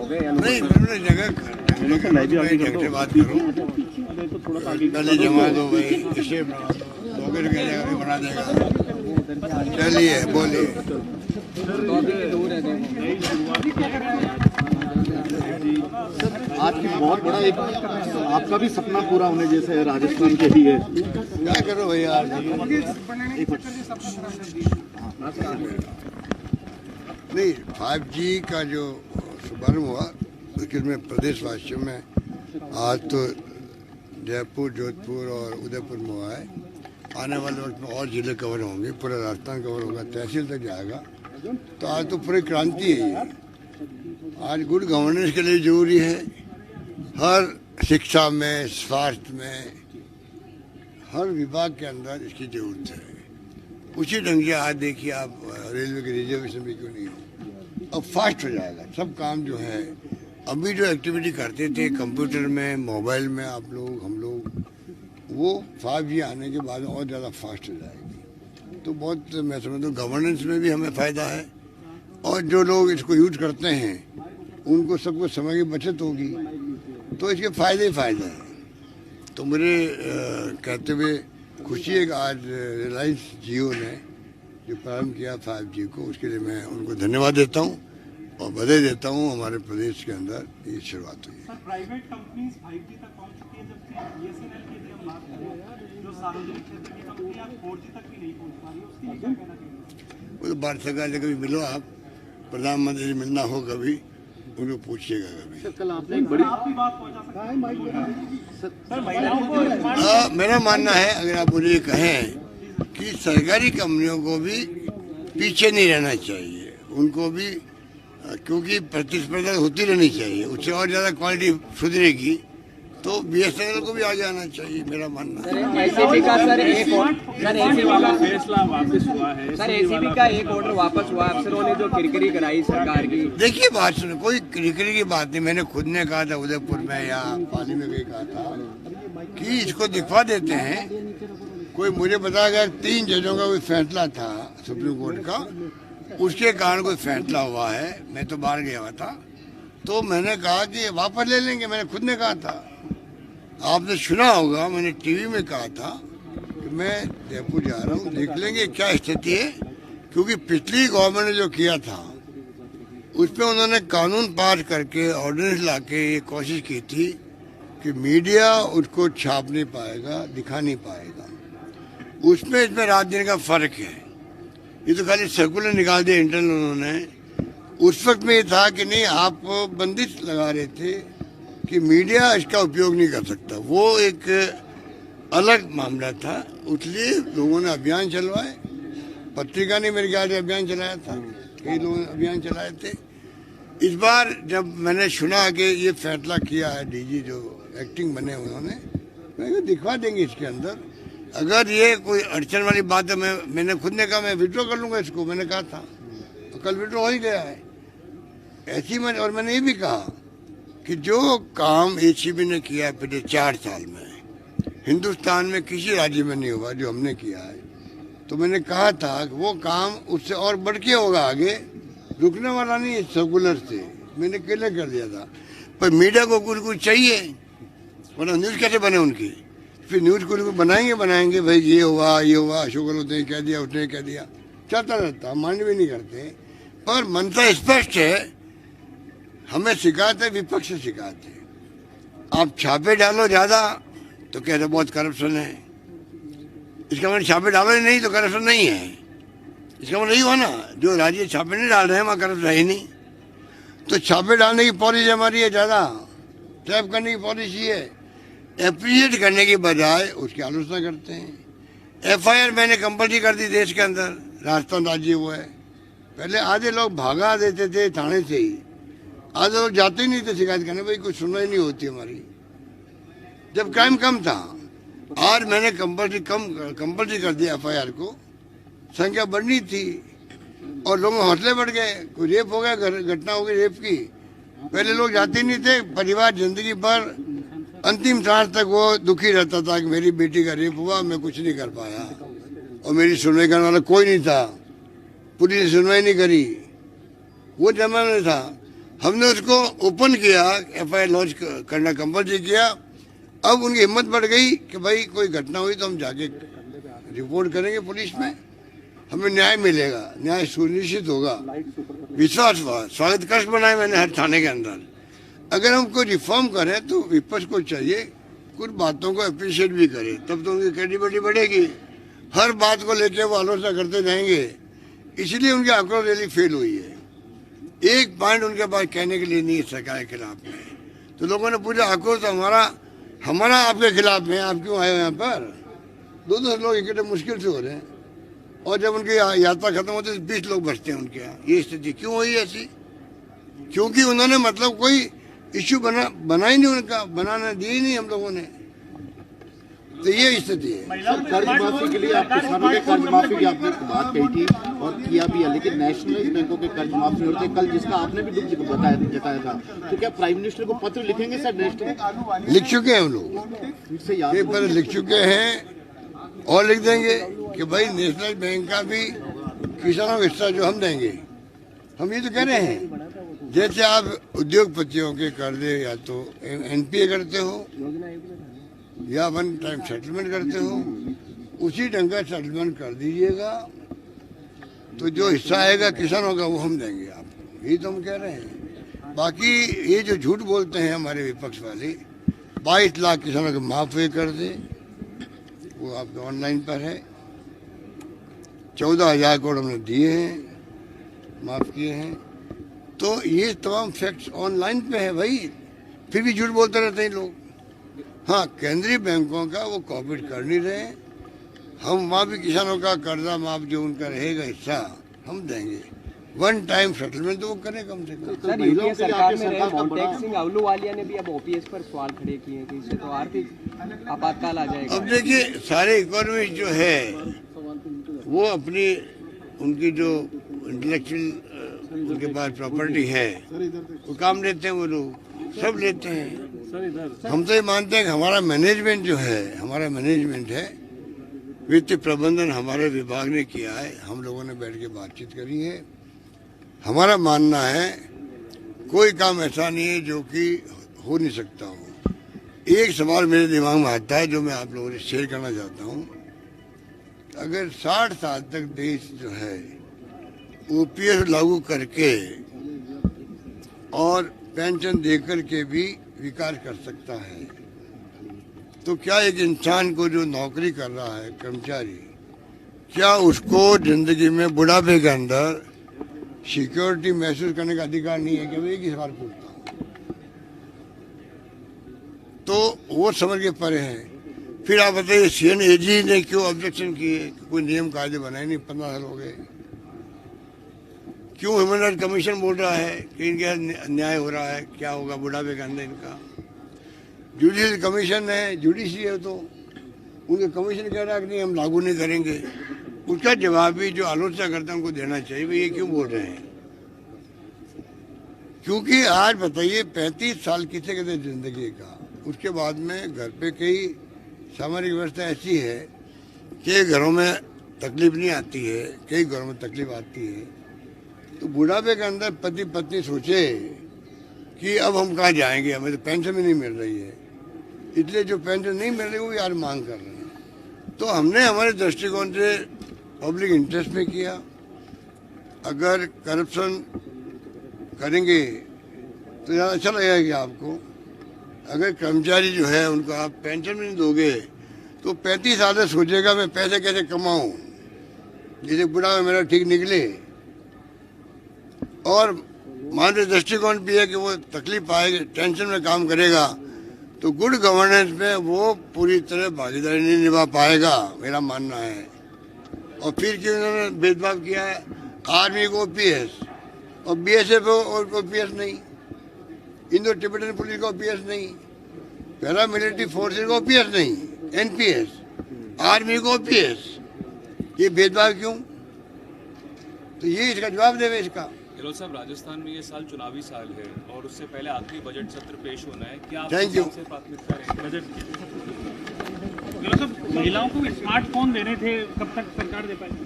नहीं, मैंने जगह ढंग से बात करो, पहले जमा दो भाई, इसे बना दो, लोगे तो कहने का बना देगा। चलिए बोलिए। आपकी बहुत बड़ा एक आपका भी सपना पूरा होने जैसा है, राजस्थान के भी है। क्या करो भैया, नहीं 5G का जो शुभारंभ हुआ उसमें प्रदेशवासियों में आज तो जयपुर, जोधपुर और उदयपुर में हुआ है। आने वाले वक्त में और जिले कवर होंगे, पूरा राजस्थान कवर होगा, तहसील तक जाएगा। तो आज तो पूरी क्रांति है ये। आज गुड गवर्नेंस के लिए जरूरी है, हर शिक्षा में, स्वास्थ्य में, हर विभाग के अंदर इसकी जरूरत है। उसी ढंग से आज देखिए आप रेलवे के रिजर्वेशन भी क्यों नहीं हो, अब फास्ट हो जाएगा सब काम जो है। अभी जो एक्टिविटी करते थे कंप्यूटर में, मोबाइल में, आप लोग, हम लोग, वो 5G आने के बाद और ज़्यादा फास्ट हो जाएगी। तो बहुत मैं समझता हूँ गवर्नेंस में भी हमें फ़ायदा है, और जो लोग इसको यूज करते हैं उनको सबको समय की बचत होगी, तो इसके फ़ायदे ही फ़ायदे हैं। तो मुझे कहते हुए खुशी है कि आज रिलायंस जियो ने जो प्रारंभ किया 5G को, उसके लिए मैं उनको धन्यवाद देता हूँ और बधाई देता हूँ। हमारे प्रदेश के अंदर ये शुरुआत हुई है। प्राइवेट कंपनीज 5G तक पहुंच चुकी है, जबकि BSNL की यदि हम बात करें, जो सार्वजनिक क्षेत्र की कंपनी आज 4G तक भी नहीं पहुंच पा रही है, उसके लिए क्या कहना चाहिए? वो तो भारत सरकार से कभी मिलो आप, प्रधानमंत्री से मिलना हो कभी, उनको पूछिएगा कभी। कल आपने एक बड़ी आपकी बात पहुंचा सकते हैं। मेरा मानना है, अगर आप मुझे ये कहें कि सरकारी कंपनियों को भी पीछे नहीं रहना चाहिए, उनको भी, क्योंकि प्रतिस्पर्धा होती रहनी चाहिए, उससे और ज़्यादा क्वालिटी सुधरेगी, तो BSNL को भी आगे आना चाहिए, मेरा मानना है। एसीबी का सर एक वाला फैसला वापस हुआ है, सर एसीबी का एक ऑर्डर वापस हुआ, अफसरों ने जो किरकिरी कराई सरकार की। देखिए बात सुनो, कोई किरकिरी की बात नहीं, मैंने खुद ने कहा था उदयपुर में या पाली में भी कहा था कि इसको दिखवा देते हैं। कोई मुझे बताया गया 3 जजों का कोई फैसला था सुप्रीम कोर्ट का, उसके कारण कोई फैसला हुआ है। मैं तो बाहर गया हुआ था, तो मैंने कहा कि वापस ले लेंगे, मैंने खुद ने कहा था। आपने सुना होगा, मैंने टीवी में कहा था कि मैं जयपुर जा रहा हूँ, देख लेंगे क्या स्थिति है, क्योंकि पिछली गवर्नमेंट ने जो किया था उसमें उन्होंने कानून पास करके, ऑर्डिनेंस लाके ये कोशिश की थी कि मीडिया उसको छाप नहीं पाएगा, दिखा नहीं पाएगा। उसमें इसमें रात दिन का फर्क है। ये तो खाली सर्कुलर निकाल दिया इंटरनल उन्होंने। उस वक्त में ये था कि नहीं, आप बंदिश लगा रहे थे कि मीडिया इसका उपयोग नहीं कर सकता, वो एक अलग मामला था। इसलिए लोगों ने अभियान चलवाए, पत्रिका ने मेरे ख्याल से अभियान चलाया था, कई लोगों ने अभियान चलाए थे। इस बार जब मैंने सुना कि ये फैसला किया है डीजी जो एक्टिंग बने उन्होंने, मैं दिखवा देंगे इसके अंदर। अगर ये कोई अड़चन वाली बात है, मैंने खुद ने कहा मैं विड्रॉ कर लूँगा इसको, मैंने कहा था, तो कल विड्रॉ हो ही गया है। ऐसी और मैंने ये भी कहा कि जो काम एसीबी ने किया है पिछले 4 साल में, हिंदुस्तान में किसी राज्य में नहीं हुआ जो हमने किया है। तो मैंने कहा था कि वो काम उससे और बढ़ के होगा, आगे रुकने वाला नहीं है। सर्कुलर से मैंने क्लियर कर दिया था, पर मीडिया को कुछ चाहिए, वरना न्यूज़ कैसे बने उनकी। फिर न्यूज़ को बनाएंगे भाई, ये हुआ, अशोक गहलोत ने कह दिया, उसने कह दिया, चलता रहता, मान्य भी नहीं करते। पर मंशा स्पष्ट है, हमें शिकायत है, विपक्ष से शिकायत है। आप छापे डालो ज़्यादा तो कहते बहुत करप्शन है, इसका मतलब छापे डालो ही नहीं तो करप्शन नहीं है, इसका मतलब नहीं हुआ ना। जो राज्य छापे नहीं डाल रहे हैं वहाँ करप्शन है ही नहीं। तो छापे डालने की पॉलिसी हमारी है, ज़्यादा ट्रैप करने की पॉलिसी है। एप्रिशिएट करने की बजाय उसकी आलोचना करते हैं। FIR मैंने कंपल्सरी कर दी देश के अंदर, राजस्थान राज्य वो है। पहले आधे लोग भागा देते थे थाने से ही, आधे लोग जाते ही नहीं थे शिकायत करने, भाई कुछ सुनवाई नहीं होती हमारी, जब क्राइम कम था। आज मैंने कंपल्सरी कर दिया FIR को, संख्या बढ़नी थी और लोगों में हौसले बढ़ गए। कोई रेप हो गया, घटना हो गई रेप की, पहले लोग जाते नहीं थे। परिवार जिंदगी भर अंतिम सांस तक वो दुखी रहता था कि मेरी बेटी का रेप हुआ, मैं कुछ नहीं कर पाया, और मेरी सुनवाई करने वाला कोई नहीं था, पुलिस ने सुनवाई नहीं करी, वो जमाना था। हमने उसको ओपन किया, FIR लॉन्च करना कंपलसरी किया। अब उनकी हिम्मत बढ़ गई कि भाई कोई घटना हुई तो हम जाके रिपोर्ट करेंगे पुलिस में, हमें न्याय मिलेगा, न्याय सुनिश्चित होगा। विश्वास हुआ, स्वागत कक्ष बनाए मैंने हर थाने के अंदर। अगर हम कोई रिफॉर्म करें तो विपक्ष को चाहिए कुछ बातों को अप्रिशिएट भी करे, तब तो उनकी क्रेडिबिलिटी बढ़ेगी। हर बात को लेकर वो आलोचना करते रहेंगे, इसलिए उनकी आक्रोश रैली फेल हुई है। एक पॉइंट उनके पास कहने के लिए नहीं है सरकार के खिलाफ में। तो लोगों ने पूछा आक्रोश हमारा आपके खिलाफ में, आप क्यों आए हो यहाँ पर? 2-2 लोग इकट्ठे मुश्किल से हो रहे हैं, और जब उनकी यात्रा खत्म होती है तो 20 लोग बचते हैं उनके यहाँ। ये स्थिति क्यों हुई ऐसी? क्योंकि उन्होंने मतलब कोई इश्यू बना ही नहीं, उनका बनाना दिया ही नहीं हम लोगों ने। तो ये स्थिति है। कर्ज माफी के लिए आप किसानों के कर्ज माफी की आपने बात कही थी और किया भी है, लेकिन नेशनलाइज बैंकों के कर्ज माफी होते कल, जिसका आपने भी दुख जताया था, तो क्या प्राइम मिनिस्टर को पत्र लिखेंगे सर? नेशनल लिख चुके हैं हम लोग, पेपर लिख चुके हैं और लिख देंगे कि भाई नेशनल बैंक का भी किसानों का हिस्सा जो हम देंगे। हम ये तो कह रहे हैं, जैसे आप उद्योगपतियों के कर्जे या तो NPA करते हो या वन टाइम सेटलमेंट करते हो, उसी ढंग का सेटलमेंट कर दीजिएगा, तो जो हिस्सा आएगा किसानों का वो हम देंगे आपको। यही तो हम कह रहे हैं। बाकी ये जो झूठ बोलते हैं हमारे विपक्ष वाले, 22 लाख किसानों के माफ हुए कर दे, वो आपके ऑनलाइन पर है। 14,000 करोड़ हमने दिए हैं, माफ किए हैं। तो ये तमाम फैक्ट्स ऑनलाइन पे है भाई, फिर भी झूठ बोलते रहते हैं लोग। हाँ, केंद्रीय बैंकों का वो कॉपरेट कर नहीं रहे, हम वहाँ भी किसानों का कर्जा माफ जो उनका रहेगा हिस्सा हम देंगे। वन टाइम सेटलमेंट तो वो करें कम से कम। सर, यूपीए सरकार में रहे कॉन्टेक्ट सिंह अहलूवालिया ने भी अब OPS पर सवाल खड़े किए हैं कि इससे तो आर्थिक आपातकाल आ जाएगा। अब देखिए, सारे इकोनॉमिस्ट जो है वो अपनी उनकी जो इंटेलेक्चुअल उनके पास प्रॉपर्टी है वो काम लेते हैं, वो लोग सब लेते हैं। हम तो ये मानते हैं कि हमारा मैनेजमेंट जो है, हमारा मैनेजमेंट है, वित्तीय प्रबंधन हमारे विभाग ने किया है, हम लोगों ने बैठ के बातचीत करी है। हमारा मानना है कोई काम ऐसा नहीं है जो कि हो नहीं सकता हो। एक सवाल मेरे दिमाग में आता है जो मैं आप लोगों से शेयर करना चाहता हूँ। अगर 60 साल तक देश जो है OPS लागू करके और पेंशन देकर के भी विकास कर सकता है, तो क्या एक इंसान को जो नौकरी कर रहा है कर्मचारी, क्या उसको जिंदगी में बुढ़ापे के अंदर सिक्योरिटी महसूस करने का अधिकार नहीं है? कि मैं एक ही सवाल पूछता हूँ। तो वो समझ के परे हैं। फिर आप बताइए CNAG ने क्यों ऑब्जेक्शन किए? कोई नियम कायदे बनाए नहीं, 15 साल हो गए। क्यों ह्यूमन राइट कमीशन बोल रहा है कि इनके न्याय हो रहा है, क्या होगा बुढ़ापे के अंदर इनका? जुडिशियल कमीशन है, जुडिशरी है, तो उनके कमीशन कह रहा है कि नहीं हम लागू नहीं करेंगे। उसका जवाब भी जो आलोचना करते हैं उनको देना चाहिए, भाई ये क्यों बोल रहे हैं? क्योंकि आज बताइए 35 साल किसे कहते हैं जिंदगी का, उसके बाद में घर पे कई सामाजिक व्यवस्था ऐसी है कि घरों में तकलीफ नहीं आती है, कई घरों में तकलीफ आती है। तो बुढ़ापे के अंदर पति पत्नी सोचे कि अब हम कहाँ जाएंगे, हमें तो पेंशन भी नहीं मिल रही है, इसलिए जो पेंशन नहीं मिल रही वो यार मांग कर रहे हैं। तो हमने हमारे दृष्टिकोण से पब्लिक इंटरेस्ट में किया। अगर करप्शन करेंगे तो ज़्यादा अच्छा लगेगा कि आपको, अगर कर्मचारी जो है उनको आप पेंशन भी नहीं दोगे तो 35 साल से सोचेगा मैं पैसे कैसे कमाऊं, जैसे बुढ़ापे मेरा ठीक निकले। और मानवीय दृष्टिकोण भी है कि वो तकलीफ पाएगा, टेंशन में काम करेगा, तो गुड गवर्नेंस में वो पूरी तरह भागीदारी नहीं निभा पाएगा, मेरा मानना है। और फिर क्यों उन्होंने भेदभाव किया है? आर्मी को OPS और BSF और OPS नहीं, इंडो टिबेटन पुलिस को OPS नहीं, पैरामिलिट्री फोर्सेज को OPS नहीं, NPS, आर्मी को OPS। ये भेदभाव क्यों? तो ये इसका जवाब देवे इसका। गहलोत साहब, राजस्थान में ये साल चुनावी साल है और उससे पहले आखिरी बजट सत्र पेश होना है, क्या आप थैंक यू से प्राथमिकता रहेगी बजट की? गहलोत साहब, महिलाओं को स्मार्टफोन देने थे, कब तक सरकार दे पाएगी?